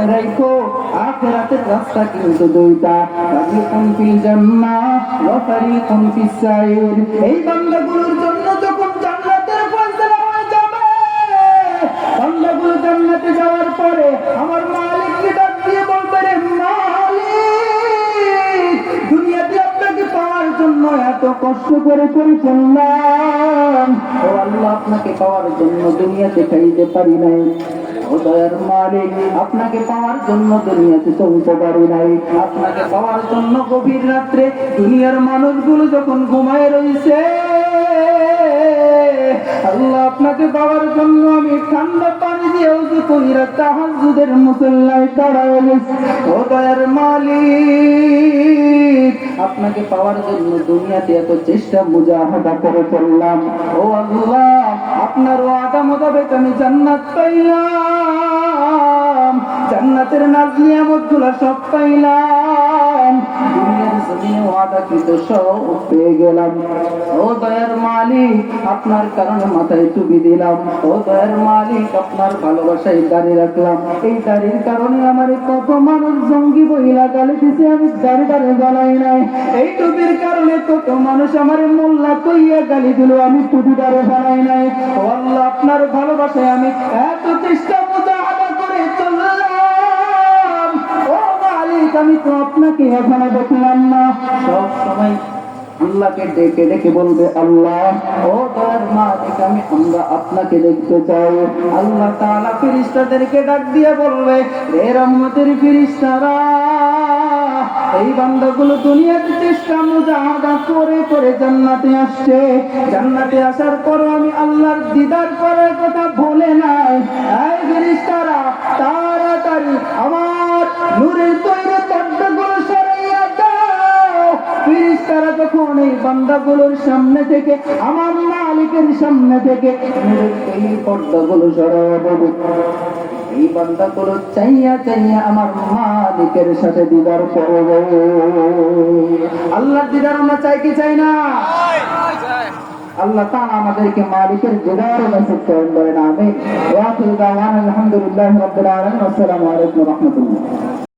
মনে রাখো আখিরাতের রাস্তা কিন্তু দুইটা, ফারিকুন ফিল জান্নাহ ওয়া ফারিকুন ফিস সাইর। এই বান্দাগুলোর জন্য যখন জান্নাতের ফয়সালা হয়ে যাবে, বান্দাগুলো জান্নাতে যাওয়ার পরে আমার মালিককে ডাক দিয়ে বলবে, রে মালিক, দুনিয়াতে আপনাকে পাওয়ার জন্য এত কষ্ট করে চললাম, ও আল্লাহ আপনাকে পাওয়ার জন্য দুনিয়াতে খাইতে পারি নাই, ও দয়ার মালিক আপনাকে পাওয়ার জন্য দুনিয়াতে চলতে পারি নাই, আপনাকে পাওয়ার জন্য গভীর রাত্রে দুনিয়ার মানুষগুলো যখন ঘুমায় রয়েছে, আল্লাহ আপনাকে পাওয়ার জন্য আমি ঠান্ডা পানি দিয়ে ওযু কইরা তাহাজ্জুদের মুসল্লায় দাঁড়ায় গেছি। ও দয়ার মালিক আপনাকে পাওয়ার জন্য দুনিয়াতে এত চেষ্টা মুজাহাদা করে চললাম, ও আল্লাহ আপনার ওয়াদা মোতাবেক আমি জান্নাত পাইলাম, জান্নাতের নাজ নিয়ামতগুলো সব পাইলাম, দুনিয়ার জমিনে ওয়াদাকৃত সব পেয়ে গেলাম। ও দয়ার মালিক আপনার কারণে মাথায় টুপি দিলাম, ও দয়ার মালিক আপনার ভালোবাসায় দাঁড়িয়ে রাখলাম, এই দাঁড়ির কারণে আমার কত মানুষ জঙ্গি বইলা গালি দিছে, আমি দাঁড়ে গলাই নাই, এই টুপির কারণে কত মানুষ আমার মোল্লা কইয়া গালি দিল, আমি টুপি দাঁড়ে বানাই নাই। ও আল্লাহ আপনার ভালোবাসায় আমি এত চেষ্টা মুজাহাদা করে চললাম, ও মালিক আমি তো আপনাকে এখনো দেখলাম না। সব সময় আল্লাহকে ডেকে ডেকে বলবে, আল্লাহ ও দয়ার মালিক আমরা আপনাকে দেখতে চাই। আল্লাহ তাআলা ফেরেশতাদেরকে ডাক দিয়ে বলবে, হে রহমতের ফেরেশতারা, এই বান্দাগুলো দুনিয়াতে চেষ্টা মুজাহাদা করে করে জান্নাতে আসছে, জান্নাতে আসার পর আমি আল্লাহর দিদার করার কথা ভুলে নাই, এই ফেরেশতারা তাড়াতাড়ি আমার নূরের তৈরি পর্দাগুলো সরাইয়া দাও। ফেরেশতারা যখন এই বান্দাগুলোর সামনে থেকে আমার মালিকের সামনে থেকে নূরের তৈরি পর্দাগুলো সরাইয়া দেবে, এই বান্দাগুলো চাইয়া চাইয়া আমার মালিকের সাথে দিদার করবে। আল্লাহর দিদার আমরা চাই কি চাই না? আল্লাহ তাআলা আমাদেরকে মালিকের দিদার নসিব করেন। আমিন। ওয়া আখিরু দাওয়ানা আলহামদুলিল্লাহি রাব্বিল আলামিন। আসসালামু আলাইকুম ওয়া রাহমাতুল্লাহ।